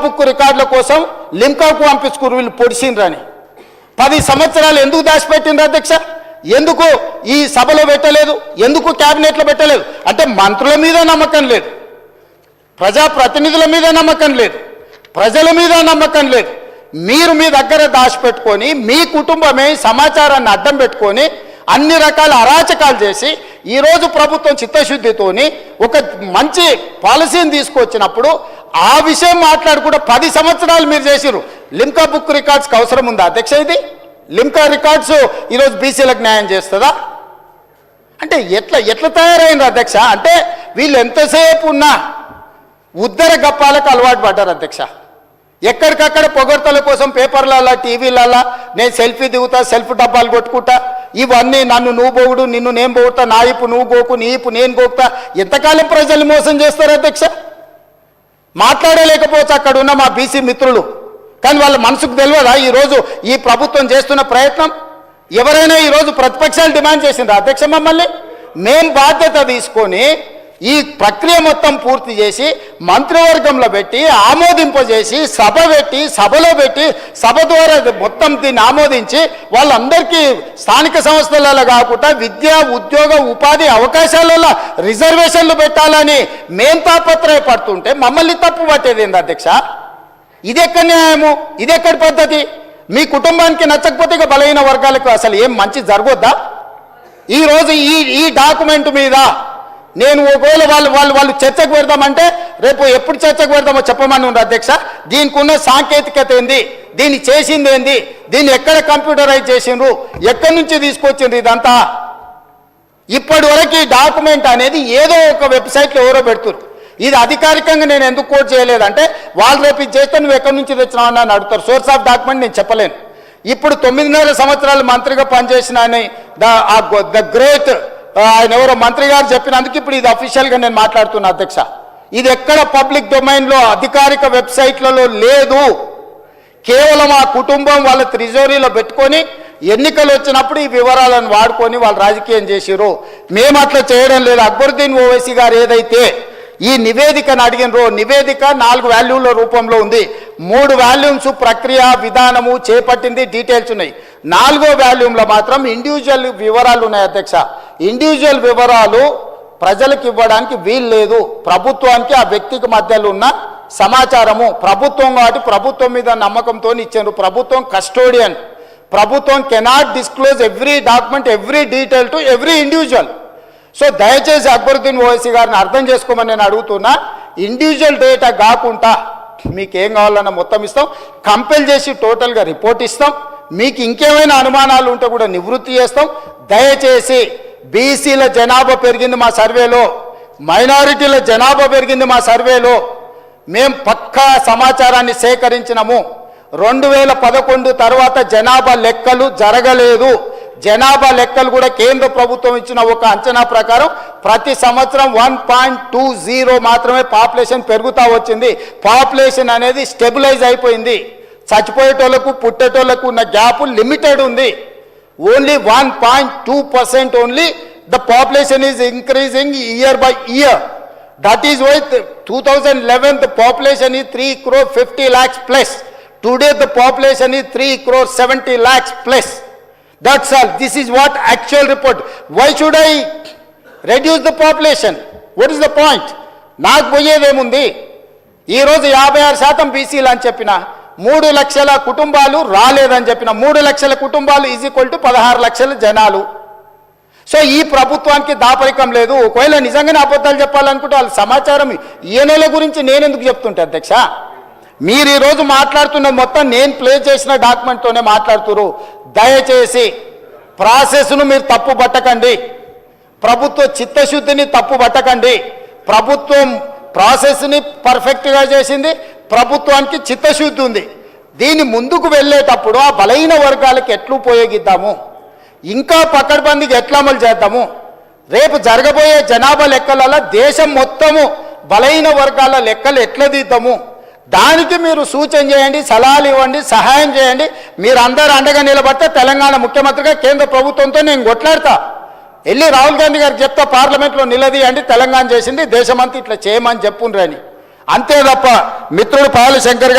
Book రికార్డుల కోసం లింకాకు పంపించుకున్నారు వీళ్ళు పొడిచిండ్రని 10 సంవత్సరాలు ఎందుకు దాచిపెట్టిండ్రు అధ్యక్ష? ఎందుకు ఈ సభలో పెట్టలేదు? ఎందుకు క్యాబినెట్లో పెట్టలేదు? అంటే మంత్రుల మీద నమ్మకం లేదు, ప్రజాప్రతినిధుల మీద నమ్మకం లేదు, ప్రజల మీద నమ్మకం లేదు. మీరు మీ దగ్గర దాచిపెట్టుకొని మీ కుటుంబమే సమాచారాన్ని అడ్డం పెట్టుకొని అన్ని రకాల అరాచకాలు చేసి ఈరోజు ప్రభుత్వం చిత్తశుద్ధితోని ఒక మంచి పాలసీని తీసుకొచ్చినప్పుడు ఆ విషయం మాట్లాడుకుంటూ 10 సంవత్సరాలు మీరు చేసిరు. లింకా బుక్ రికార్డ్స్కి అవసరం ఉందా అధ్యక్ష? ఇది లింకా రికార్డ్స్ ఈరోజు బీసీలకు న్యాయం చేస్తుందా? అంటే ఎట్లా తయారైంది అధ్యక్ష? అంటే వీళ్ళు ఎంతసేపు ఉన్నా ఉద్దర గప్పాలకు అలవాటు పడ్డారు అధ్యక్ష. ఎక్కడికక్కడ పొగడ్తల కోసం పేపర్లలో టీవీలలో నేను సెల్ఫీ దిగుతా, సెల్ఫ్ డబ్బాలు కొట్టుకుంటా, ఇవన్నీ నన్ను నువ్వు పోగుడు, నిన్ను నేను పోగుతా, నా ఇప్పు నువ్వు గోకు, నీ ఇప్పు నేను గోకుతా. ఎంతకాలం ప్రజల్ని మోసం చేస్తారు అధ్యక్ష? మాట్లాడలేకపోవచ్చు అక్కడ ఉన్న మా బీసీ మిత్రులు, కానీ వాళ్ళ మనసుకు తెలియదా ఈరోజు ఈ ప్రభుత్వం చేస్తున్న ప్రయత్నం? ఎవరైనా ఈరోజు ప్రతిపక్షాలు డిమాండ్ చేసిండ్రు అధ్యక్ష మమ్మల్ని? మేం బాధ్యత తీసుకొని ఈ ప్రక్రియ మొత్తం పూర్తి చేసి మంత్రివర్గంలో పెట్టి ఆమోదింపజేసి సభలో పెట్టి సభ ద్వారా మొత్తం దీన్ని ఆమోదించి వాళ్ళందరికీ స్థానిక సంస్థలలో కాకుండా విద్య, ఉద్యోగ, ఉపాధి అవకాశాలలో రిజర్వేషన్లు పెట్టాలని మేం తాపత్రయపడుతుంటే మమ్మల్ని తప్పు పట్టేది ఏంది అధ్యక్ష? ఇది ఎక్కడ న్యాయము? ఇది ఎక్కడి పద్ధతి? మీ కుటుంబానికి నచ్చకపోతే ఇక బలహీన వర్గాలకు అసలు ఏం మంచి జరగొద్దా? ఈరోజు ఈ డాక్యుమెంట్ మీద నేను ఒకవేళ వాళ్ళు చర్చకు పెడదామంటే రేపు ఎప్పుడు చర్చకు పెడదామో చెప్పమని ఉంది అధ్యక్ష. దీనికి ఉన్న సాంకేతికత ఏంది, దీన్ని చేసింది ఏంది, దీన్ని ఎక్కడ కంప్యూటరైజ్ చేసిండ్రు, ఎక్కడి నుంచి తీసుకొచ్చిండ్రు, ఇదంతా ఇప్పటి వరకు ఈ డాక్యుమెంట్ అనేది ఏదో ఒక వెబ్సైట్లో ఎవరో పెడుతున్నారు. ఇది అధికారికంగా నేను ఎందుకు కోట్ చేయలేదంటే వాళ్ళు రేపు ఇది చేస్తే నువ్వు ఎక్కడి నుంచి తెచ్చినావు అని అడుగుతారు. సోర్స్ ఆఫ్ డాక్యుమెంట్ నేను చెప్పలేను. ఇప్పుడు 9.5 సంవత్సరాలు మంత్రిగా పనిచేసిన అని ద గ్రేట్ ఆయన ఎవరో మంత్రి గారు చెప్పినందుకు ఇప్పుడు ఇది అఫీషియల్గా నేను మాట్లాడుతున్నా అధ్యక్ష. ఇది ఎక్కడ పబ్లిక్ డొమైన్లో అధికారిక వెబ్సైట్లలో లేదు. కేవలం ఆ కుటుంబం వాళ్ళ ట్రెజరీలో పెట్టుకొని ఎన్నికలు వచ్చినప్పుడు ఈ వివరాలను వాడుకొని వాళ్ళు రాజకీయం చేసిరు. మేము అట్లా చేయడం లేదు. అక్బరుద్దీన్ ఓవైసీ గారు ఏదైతే ఈ నివేదికను అడిగినరో, నివేదిక 4 వాల్యూమ్ల రూపంలో ఉంది. 3 వాల్యూమ్స్ ప్రక్రియ విధానము చేపట్టింది, డీటెయిల్స్ ఉన్నాయి. 4వ వాల్యూమ్లో మాత్రం ఇండివిజువల్ వివరాలు ఉన్నాయి అధ్యక్ష. ఇండివిజువల్ వివరాలు ప్రజలకు ఇవ్వడానికి వీలు లేదు. ప్రభుత్వానికి ఆ వ్యక్తికి మధ్యలో ఉన్న సమాచారము ప్రభుత్వం కాబట్టి ప్రభుత్వం మీద నమ్మకంతో ఇచ్చారు. ప్రభుత్వం కస్టోడియన్. ప్రభుత్వం cannot disclose every document, every detail to every individual. So దయచేసి అక్బరుద్దీన్ ఓవైసీ గారిని అర్థం చేసుకోమని నేను అడుగుతున్నా. ఇండివిజువల్ డేటా కాకుండా మీకు ఏం కావాలన్నా మొత్తం ఇస్తాం, కంపెల్ చేసి టోటల్గా రిపోర్ట్ ఇస్తాం. మీకు ఇంకేమైనా అనుమానాలు ఉంటే కూడా నివృత్తి చేస్తాం. దయచేసి బీసీల జనాభా పెరిగింది మా సర్వేలో, మైనారిటీల జనాభా పెరిగింది మా సర్వేలో. మేము పక్కా సమాచారాన్ని సేకరించినాము. 2011 తర్వాత జనాభా లెక్కలు జరగలేదు. జనాభా లెక్కలు కూడా కేంద్ర ప్రభుత్వం ఇచ్చిన ఒక అంచనా ప్రకారం ప్రతి సంవత్సరం 1.20 మాత్రమే పాపులేషన్ పెరుగుతూ వచ్చింది. పాపులేషన్ అనేది స్టెబిలైజ్ అయిపోయింది. చచ్చిపోయేటోళ్లకు పుట్టేటోళ్లకు ఉన్న గ్యాప్ లిమిటెడ్ ఉంది. Only 1.2% only the population is increasing year by year. That is why 2011 the population is 3,50 lakhs plus. Today the population is 3,70 lakhs plus. That's all. This is what actual report. Why should I reduce the population? What is the point? నాకు పోయేదేముంది? ఈరోజు 56% బీసీలు అని చెప్పిన, 3 లక్షల కుటుంబాలు రాలేదని చెప్పిన, 3 లక్షల కుటుంబాలు ఈజ్ ఈక్వల్ టు 16 లక్షల జనాలు. సో ఈ ప్రభుత్వానికి దాపరికం లేదు. ఒకవేళ నిజంగానే అబద్ధాలు చెప్పాలనుకుంటే వాళ్ళ సమాచారం ఈయనల గురించి నేను ఎందుకు చెప్తుంటే అధ్యక్ష? మీరు ఈరోజు మాట్లాడుతున్నది మొత్తం నేను ప్లే చేసిన డాక్యుమెంట్తోనే మాట్లాడుతున్నారు. దయచేసి ప్రాసెస్ను మీరు తప్పు పట్టకండి, ప్రభుత్వ చిత్తశుద్ధిని తప్పు పట్టకండి. ప్రభుత్వం ప్రాసెస్ని పర్ఫెక్ట్గా చేసింది, ప్రభుత్వానికి చిత్తశుద్ధి ఉంది. దీన్ని ముందుకు వెళ్ళేటప్పుడు ఆ బలహీన వర్గాలకు ఎట్లు ఉపయోగిద్దాము, ఇంకా పకడ్బందీగా ఎట్లా అమలు చేద్దాము, రేపు జరగబోయే జనాభా లెక్కలలో దేశం మొత్తము బలహీన వర్గాల లెక్కలు ఎట్లా తీద్దాము, దానికి మీరు సూచన చేయండి, సలహాలు ఇవ్వండి, సహాయం చేయండి. మీరు అందరూ అండగా నిలబడితే తెలంగాణ ముఖ్యమంత్రిగా కేంద్ర ప్రభుత్వంతో నేను కొట్లాడతా. వెళ్ళి రాహుల్ గాంధీ గారికి చెప్తా, పార్లమెంట్లో నిలదీయండి, తెలంగాణ చేసింది దేశమంతా ఇట్లా చేయమని చెప్పుండ్రని. అంతే తప్ప మిత్రుడు పాయల శంకర్